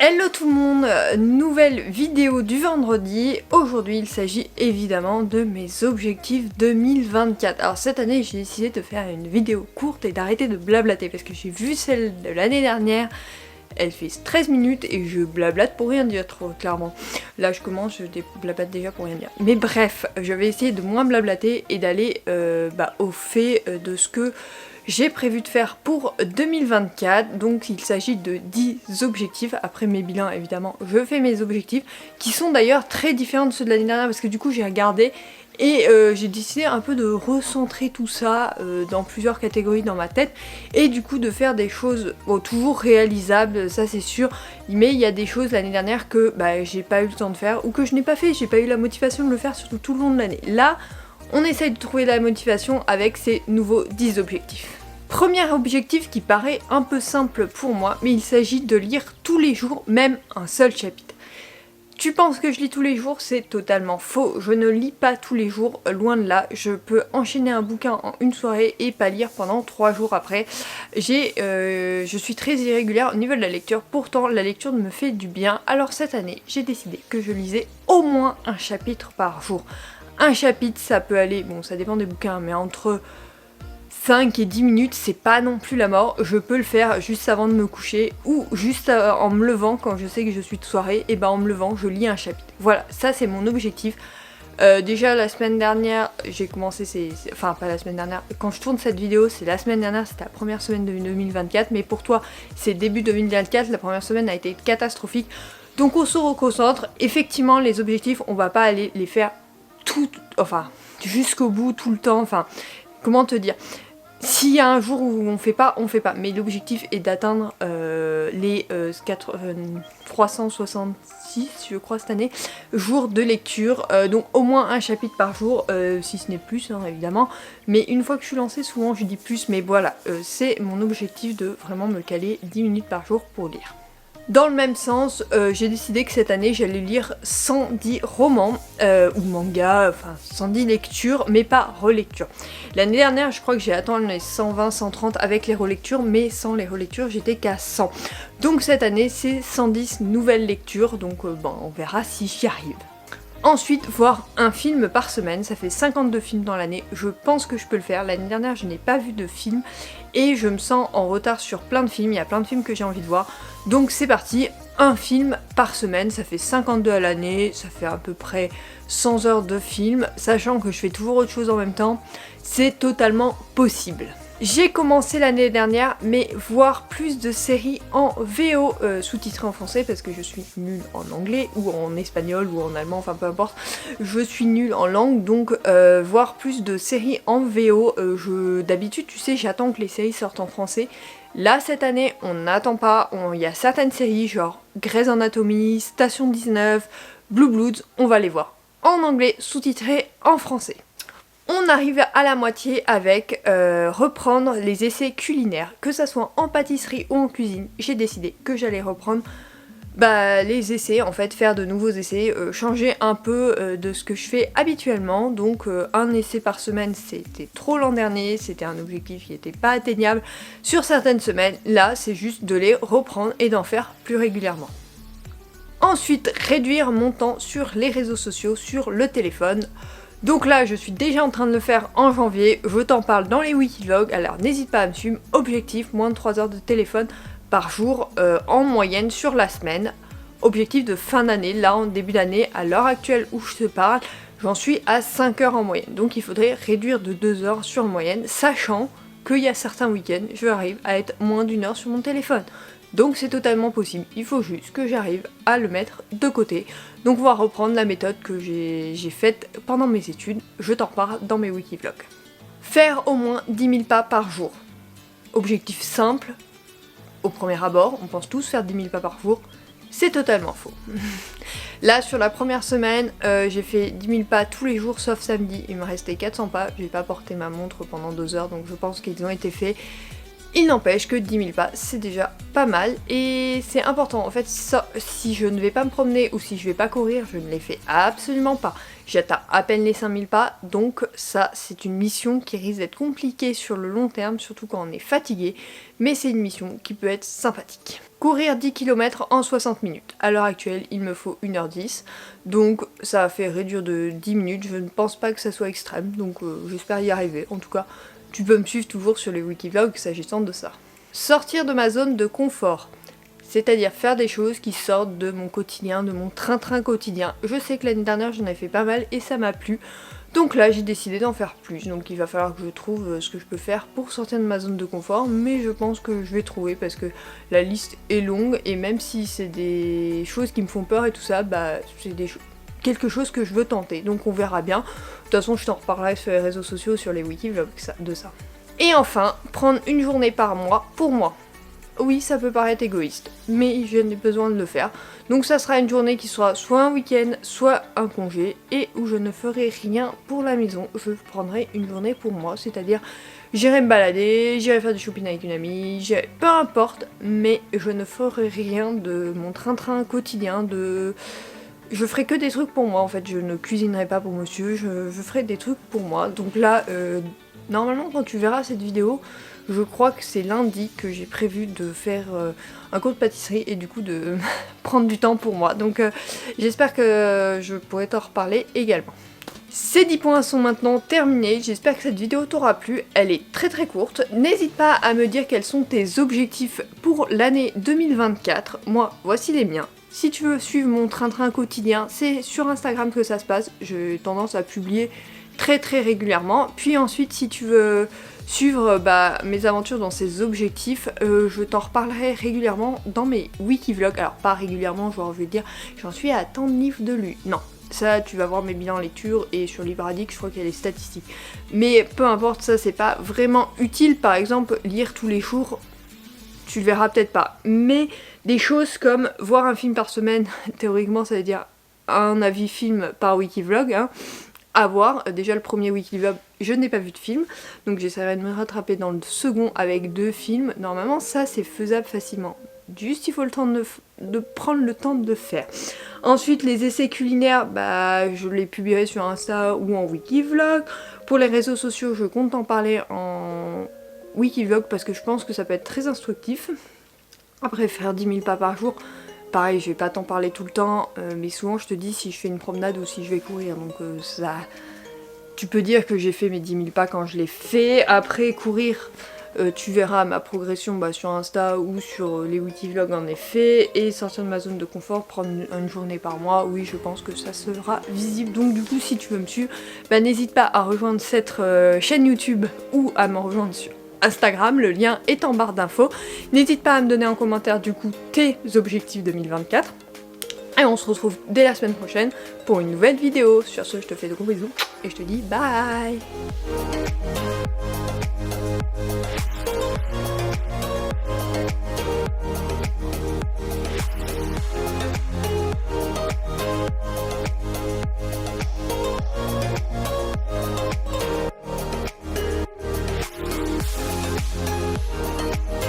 Hello tout le monde, nouvelle vidéo du vendredi. Aujourd'hui il s'agit évidemment de mes objectifs 2024. Alors cette année j'ai décidé de faire une vidéo courte et d'arrêter de blablater parce que j'ai vu celle de l'année dernière. Elle fait 13 minutes et je blablate pour rien dire trop clairement. Là je commence, je blablate déjà pour rien dire. Mais bref, je vais essayer de moins blablater et d'aller au fait de ce que j'ai prévu de faire pour 2024. Donc il s'agit de 10 objectifs. Après mes bilans évidemment, je fais mes objectifs qui sont d'ailleurs très différents de ceux de l'année dernière parce que du coup j'ai regardé et j'ai décidé un peu de recentrer tout ça dans plusieurs catégories dans ma tête et du coup de faire des choses toujours réalisables, ça c'est sûr, mais il y a des choses l'année dernière que j'ai pas eu le temps de faire ou que je n'ai pas fait, j'ai pas eu la motivation de le faire surtout tout le long de l'année. Là, on essaye de trouver la motivation avec ces nouveaux 10 objectifs. Premier objectif qui paraît un peu simple pour moi, mais il s'agit de lire tous les jours, même un seul chapitre. Tu penses que je lis tous les jours? C'est totalement faux, je ne lis pas tous les jours, loin de là. Je peux enchaîner un bouquin en une soirée et pas lire pendant 3 jours après. Je suis très irrégulière au niveau de la lecture, pourtant la lecture me fait du bien. Alors cette année, j'ai décidé que je lisais au moins un chapitre par jour. Un chapitre, ça peut aller, bon ça dépend des bouquins, mais entre 5 et 10 minutes, c'est pas non plus la mort. Je peux le faire juste avant de me coucher ou juste en me levant quand je sais que je suis de soirée, et en me levant, je lis un chapitre. Voilà, ça c'est mon objectif. Déjà la semaine dernière, j'ai commencé, enfin pas la semaine dernière, quand je tourne cette vidéo, c'est la semaine dernière, c'était la première semaine de 2024, mais pour toi, c'est début 2024, la première semaine a été catastrophique. Donc on se reconcentre, effectivement les objectifs, on va pas aller les faire jusqu'au bout, tout le temps, comment te dire. S'il y a un jour où on fait pas, mais l'objectif est d'atteindre les 366, je crois, cette année, jours de lecture, donc au moins un chapitre par jour, si ce n'est plus, hein, évidemment, mais une fois que je suis lancée, souvent je dis plus, mais voilà, c'est mon objectif de vraiment me caler 10 minutes par jour pour lire. Dans le même sens, j'ai décidé que cette année j'allais lire 110 romans ou mangas, enfin 110 lectures, mais pas relectures. L'année dernière, je crois que j'ai atteint les 120, 130 avec les relectures, mais sans les relectures, j'étais qu'à 100. Donc cette année, c'est 110 nouvelles lectures, donc on verra si j'y arrive. Ensuite, voir un film par semaine, ça fait 52 films dans l'année, je pense que je peux le faire. L'année dernière, je n'ai pas vu de film et je me sens en retard sur plein de films, il y a plein de films que j'ai envie de voir. Donc c'est parti, un film par semaine, ça fait 52 à l'année, ça fait à peu près 100 heures de film, sachant que je fais toujours autre chose en même temps, c'est totalement possible. J'ai commencé l'année dernière, mais voir plus de séries en VO sous-titrées en français parce que je suis nulle en anglais ou en espagnol ou en allemand, enfin peu importe. Je suis nulle en langue, donc voir plus de séries en VO. D'habitude, tu sais, j'attends que les séries sortent en français. Là, cette année, on n'attend pas. Il y a certaines séries, genre Grey's Anatomy, Station 19, Blue Bloods, on va les voir en anglais, sous-titrées en français. On arrive à la moitié avec reprendre les essais culinaires, que ça soit en pâtisserie ou en cuisine. J'ai décidé que j'allais reprendre les essais, en fait, faire de nouveaux essais, changer un peu de ce que je fais habituellement. Donc un essai par semaine, c'était trop l'an dernier, c'était un objectif qui n'était pas atteignable sur certaines semaines. Là, c'est juste de les reprendre et d'en faire plus régulièrement. Ensuite, réduire mon temps sur les réseaux sociaux, sur le téléphone. Donc là, je suis déjà en train de le faire en janvier, je t'en parle dans les Wikivlogs, alors n'hésite pas à me suivre. Objectif, moins de 3 heures de téléphone par jour en moyenne sur la semaine. Objectif de fin d'année, là en début d'année, à l'heure actuelle où je te parle, j'en suis à 5 heures en moyenne. Donc il faudrait réduire de 2 heures sur moyenne, sachant qu'il y a certains week-ends, je arrive à être moins d'1 heure sur mon téléphone. Donc c'est totalement possible, il faut juste que j'arrive à le mettre de côté. Donc on va reprendre la méthode que j'ai faite pendant mes études, je t'en parle dans mes Wikivlogs. Faire au moins 10 000 pas par jour. Objectif simple, au premier abord, on pense tous faire 10 000 pas par jour, c'est totalement faux. Là sur la première semaine, j'ai fait 10 000 pas tous les jours sauf samedi, il me restait 400 pas, j'ai pas porté ma montre pendant 2 heures donc je pense qu'ils ont été faits. Il n'empêche que 10 000 pas c'est déjà pas mal et c'est important. En fait ça, si je ne vais pas me promener ou si je vais pas courir, je ne les fais absolument pas. J'atteins à peine les 5 000 pas, donc ça c'est une mission qui risque d'être compliquée sur le long terme, surtout quand on est fatigué, mais c'est une mission qui peut être sympathique. Courir 10 km en 60 minutes. À l'heure actuelle, il me faut 1h10, donc ça a fait réduire de 10 minutes. Je ne pense pas que ça soit extrême, donc j'espère y arriver. En tout cas, tu peux me suivre toujours sur les wikivlogs s'agissant de ça. Sortir de ma zone de confort. C'est-à-dire faire des choses qui sortent de mon quotidien, de mon train-train quotidien. Je sais que l'année dernière j'en ai fait pas mal et ça m'a plu. Donc là j'ai décidé d'en faire plus. Donc il va falloir que je trouve ce que je peux faire pour sortir de ma zone de confort. Mais je pense que je vais trouver parce que la liste est longue. Et même si c'est des choses qui me font peur et tout ça, bah c'est quelque chose que je veux tenter. Donc on verra bien. De toute façon je t'en reparlerai sur les réseaux sociaux, sur les wikivlogs de ça. Et enfin, prendre une journée par mois pour moi. Oui, ça peut paraître égoïste, mais j'ai besoin de le faire. Donc ça sera une journée qui sera soit un week-end, soit un congé, et où je ne ferai rien pour la maison. Je prendrai une journée pour moi, c'est-à-dire j'irai me balader, j'irai faire du shopping avec une amie, peu importe, mais je ne ferai rien de mon train-train quotidien, je ferai que des trucs pour moi en fait, je ne cuisinerai pas pour monsieur, je ferai des trucs pour moi. Donc là, normalement quand tu verras cette vidéo, je crois que c'est lundi que j'ai prévu de faire un cours de pâtisserie et du coup de prendre du temps pour moi. Donc j'espère que je pourrai t'en reparler également. Ces 10 points sont maintenant terminés, j'espère que cette vidéo t'aura plu, elle est très très courte. N'hésite pas à me dire quels sont tes objectifs pour l'année 2024, moi voici les miens. Si tu veux suivre mon train-train quotidien, c'est sur Instagram que ça se passe, j'ai tendance à publier très régulièrement. Puis ensuite si tu veux suivre mes aventures dans ces objectifs, je t'en reparlerai régulièrement dans mes wikivlogs. Alors pas régulièrement, genre je vais dire j'en suis à tant de livres de lus. Non, ça tu vas voir mes bilans lecture et sur Libradic je crois qu'il y a les statistiques. Mais peu importe, ça c'est pas vraiment utile. Par exemple lire tous les jours, tu le verras peut-être pas. Mais des choses comme voir un film par semaine, théoriquement ça veut dire un avis film par wikivlog, hein. À voir. Déjà le premier wikivlog, je n'ai pas vu de film, donc j'essaierai de me rattraper dans le second avec 2 films. Normalement ça c'est faisable facilement. Juste il faut le temps de prendre le temps de le faire. Ensuite les essais culinaires, je les publierai sur Insta ou en wikivlog. Pour les réseaux sociaux je compte en parler en wikivlog parce que je pense que ça peut être très instructif. Après faire 10 000 pas par jour, pareil, je vais pas t'en parler tout le temps, mais souvent je te dis si je fais une promenade ou si je vais courir, donc ça... Tu peux dire que j'ai fait mes 10 000 pas quand je l'ai fait. Après courir, tu verras ma progression sur Insta ou sur les wikivlogs en effet. Et sortir de ma zone de confort, prendre une journée par mois, oui je pense que ça sera visible. Donc du coup si tu veux me suivre, n'hésite pas à rejoindre cette chaîne YouTube ou à me rejoindre sur Instagram, le lien est en barre d'infos. N'hésite pas à me donner en commentaire du coup tes objectifs 2024. Et on se retrouve dès la semaine prochaine pour une nouvelle vidéo. Sur ce, je te fais de gros bisous et je te dis bye.